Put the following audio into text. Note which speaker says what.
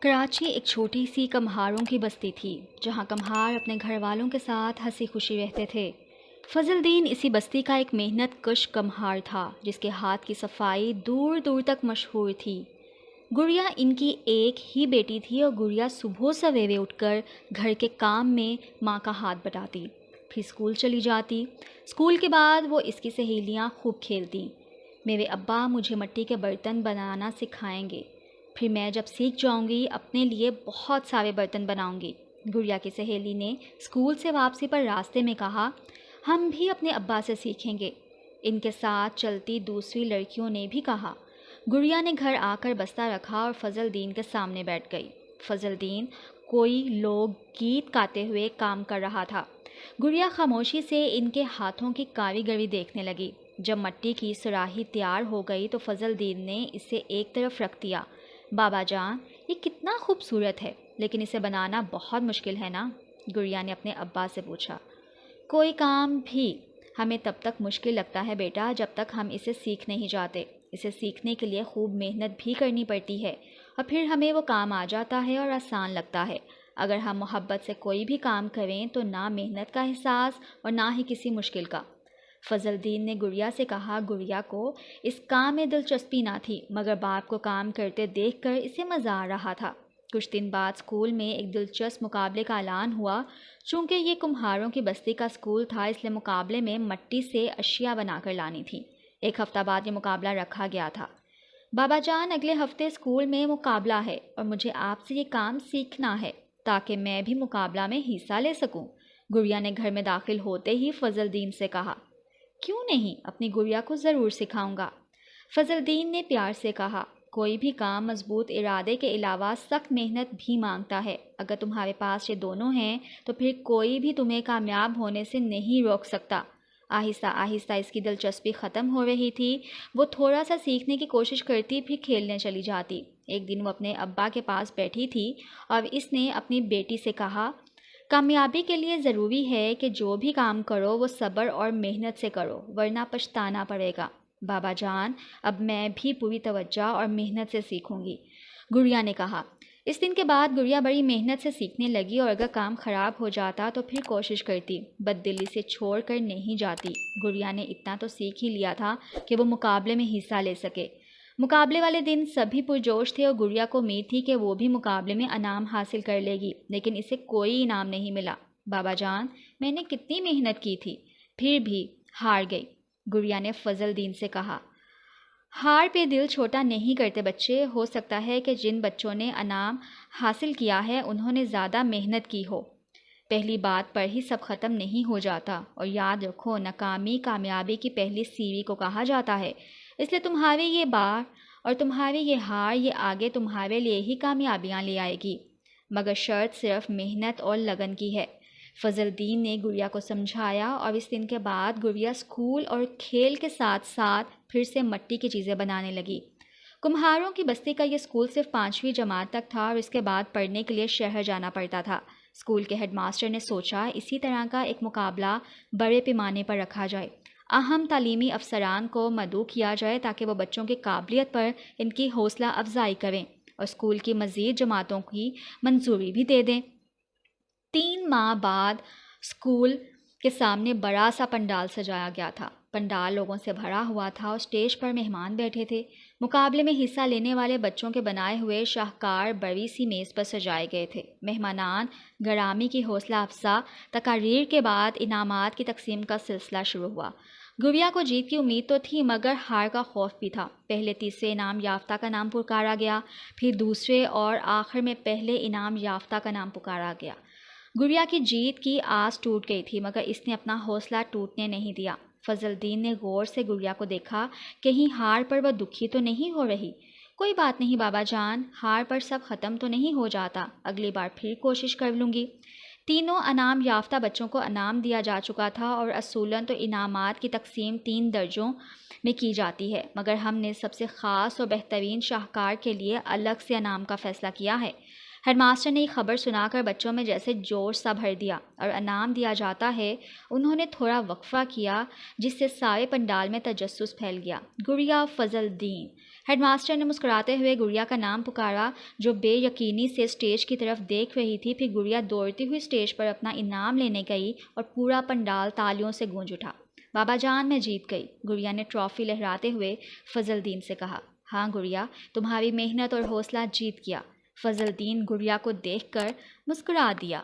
Speaker 1: کراچی ایک چھوٹی سی کمہاروں کی بستی تھی جہاں کمہار اپنے گھر والوں کے ساتھ ہنسی خوشی رہتے تھے۔ فضل الدین اسی بستی کا ایک محنت کش کمہار تھا جس کے ہاتھ کی صفائی دور دور تک مشہور تھی۔ گڑیا ان کی ایک ہی بیٹی تھی اور گڑیا صبح سویرے اٹھ کر گھر کے کام میں ماں کا ہاتھ بٹاتی، پھر اسکول چلی جاتی۔ اسکول کے بعد وہ اس کی سہیلیاں خوب کھیلتی۔ میرے ابا مجھے مٹی کے برتن بنانا سکھائیں گے، پھر میں جب سیکھ جاؤں گی اپنے لیے بہت سارے برتن بناؤں گی، گڑیا کی سہیلی نے اسکول سے واپسی پر راستے میں کہا۔ ہم بھی اپنے ابا سے سیکھیں گے، ان کے ساتھ چلتی دوسری لڑکیوں نے بھی کہا۔ گڑیا نے گھر آ کر بستہ رکھا اور فضل الدین کے سامنے بیٹھ گئی۔ فضل الدین کوئی لوگ گیت گاتے ہوئے کام کر رہا تھا۔ گڑیا خاموشی سے ان کے ہاتھوں کی کاریگری دیکھنے لگی۔ جب مٹی کی سراہی تیار ہو گئی تو فضل الدین نے اسے ایک طرف رکھ دیا۔ بابا جان، یہ کتنا خوبصورت ہے، لیکن اسے بنانا بہت مشکل ہے نا؟ گڑیا نے اپنے ابا سے پوچھا۔ کوئی کام بھی ہمیں تب تک مشکل لگتا ہے بیٹا جب تک ہم اسے سیکھ نہیں جاتے۔ اسے سیکھنے کے لیے خوب محنت بھی کرنی پڑتی ہے اور پھر ہمیں وہ کام آ جاتا ہے اور آسان لگتا ہے۔ اگر ہم محبت سے کوئی بھی کام کریں تو نہ محنت کا احساس اور نہ ہی کسی مشکل کا۔ فضل الدین نے گڑیا سے کہا۔ گڑیا کو اس کام میں دلچسپی نہ تھی مگر باپ کو کام کرتے دیکھ کر اسے مزہ آ رہا تھا۔ کچھ دن بعد اسکول میں ایک دلچسپ مقابلے کا اعلان ہوا۔ چونکہ یہ کمہاروں کی بستی کا اسکول تھا اس لیے مقابلے میں مٹی سے اشیاء بنا کر لانی تھی۔ ایک ہفتہ بعد یہ مقابلہ رکھا گیا تھا۔ بابا جان، اگلے ہفتے اسکول میں مقابلہ ہے اور مجھے آپ سے یہ کام سیکھنا ہے تاکہ میں بھی مقابلہ میں حصہ لے سکوں، گڑیا نے گھر میں داخل ہوتے ہی فضل الدین سے کہا۔ کیوں نہیں، اپنی گڑیا کو ضرور سکھاؤں گا، فضل الدین نے پیار سے کہا۔ کوئی بھی کام مضبوط ارادے کے علاوہ سخت محنت بھی مانگتا ہے۔ اگر تمہارے پاس یہ دونوں ہیں تو پھر کوئی بھی تمہیں کامیاب ہونے سے نہیں روک سکتا۔ آہستہ آہستہ اس کی دلچسپی ختم ہو رہی تھی۔ وہ تھوڑا سا سیکھنے کی کوشش کرتی پھر کھیلنے چلی جاتی۔ ایک دن وہ اپنے ابا کے پاس بیٹھی تھی اور اس نے اپنی بیٹی سے کہا، کامیابی کے لیے ضروری ہے کہ جو بھی کام کرو وہ صبر اور محنت سے کرو ورنہ پچھتانا پڑے گا۔ بابا جان، اب میں بھی پوری توجہ اور محنت سے سیکھوں گی، گڑیا نے کہا۔ اس دن کے بعد گڑیا بڑی محنت سے سیکھنے لگی اور اگر کام خراب ہو جاتا تو پھر کوشش کرتی، بد دلی سے چھوڑ کر نہیں جاتی۔ گڑیا نے اتنا تو سیکھ ہی لیا تھا کہ وہ مقابلے میں حصہ لے سکے۔ مقابلے والے دن سبھی پرجوش تھے اور گڑیا کو امید تھی کہ وہ بھی مقابلے میں انعام حاصل کر لے گی، لیکن اسے کوئی انعام نہیں ملا۔ بابا جان، میں نے کتنی محنت کی تھی، پھر بھی ہار گئی، گڑیا نے فضل الدین سے کہا۔ ہار پہ دل چھوٹا نہیں کرتے بچے، ہو سکتا ہے کہ جن بچوں نے انعام حاصل کیا ہے انہوں نے زیادہ محنت کی ہو۔ پہلی بات پر ہی سب ختم نہیں ہو جاتا، اور یاد رکھو ناکامی کامیابی کی پہلی سیڑھی کو کہا جاتا ہے، اس لیے تمہاری یہ بار اور تمہاری یہ ہار یہ آگے تمہارے لیے ہی کامیابیاں لے آئے گی، مگر شرط صرف محنت اور لگن کی ہے، فضل الدین نے گڑیا کو سمجھایا۔ اور اس دن کے بعد گڑیا اسکول اور کھیل کے ساتھ ساتھ پھر سے مٹی کی چیزیں بنانے لگی۔ کمہاروں کی بستی کا یہ اسکول صرف 5ویں جماعت تک تھا اور اس کے بعد پڑھنے کے لیے شہر جانا پڑتا تھا۔ اسکول کے ہیڈ ماسٹر نے سوچا اسی طرح کا ایک مقابلہ بڑے پیمانے پر رکھا جائے، اہم تعلیمی افسران کو مدعو کیا جائے تاکہ وہ بچوں کی قابلیت پر ان کی حوصلہ افزائی کریں اور اسکول کی مزید جماعتوں کی منظوری بھی دے دیں۔ 3 ماہ بعد اسکول کے سامنے بڑا سا پنڈال سجایا گیا تھا۔ پنڈال لوگوں سے بھرا ہوا تھا اور اسٹیج پر مہمان بیٹھے تھے۔ مقابلے میں حصہ لینے والے بچوں کے بنائے ہوئے شاہکار بڑی سی میز پر سجائے گئے تھے۔ مہمانان گرامی کی حوصلہ افزا تقاریر کے بعد انعامات کی تقسیم کا سلسلہ شروع ہوا۔ گڑیا کو جیت کی امید تو تھی مگر ہار کا خوف بھی تھا۔ پہلے تیسرے انعام یافتہ کا نام پکارا گیا، پھر دوسرے اور آخر میں پہلے انعام یافتہ کا نام پکارا گیا۔ گڑیا کی جیت کی آس ٹوٹ گئی تھی مگر اس نے اپنا حوصلہ ٹوٹنے نہیں دیا۔ فضل الدین نے غور سے گڑیا کو دیکھا، کہیں ہار پر وہ دکھی تو نہیں ہو رہی؟ کوئی بات نہیں بابا جان، ہار پر سب ختم تو نہیں ہو جاتا، اگلی بار پھر کوشش کر لوں گی۔ تینوں انعام یافتہ بچوں کو انعام دیا جا چکا تھا اور اصولاً تو انعامات کی تقسیم 3 درجوں میں کی جاتی ہے، مگر ہم نے سب سے خاص اور بہترین شاہکار کے لیے الگ سے انعام کا فیصلہ کیا ہے۔ ہیڈ ماسٹر نے یہ خبر سنا کر بچوں میں جیسے جوش سا بھر دیا اور انعام دیا جاتا ہے انہوں نے تھوڑا وقفہ کیا جس سے سارے پنڈال میں تجسس پھیل گیا۔ گڑیا فضل دین۔ ہیڈ ماسٹر نے مسکراتے ہوئے گڑیا کا نام پکارا جو بے یقینی سے اسٹیج کی طرف دیکھ رہی تھی۔ پھر گڑیا دوڑتی ہوئی اسٹیج پر اپنا انعام لینے گئی اور پورا پنڈال تالیوں سے گونج اٹھا۔ بابا جان میں جیت گئی، گڑیا نے ٹرافی لہراتے ہوئے فضل دین سے کہا۔ ہاں گڑیا، تمہاری محنت اور حوصلہ جیت گیا۔ فضل دین گڑیا کو دیکھ کر مسکرا دیا۔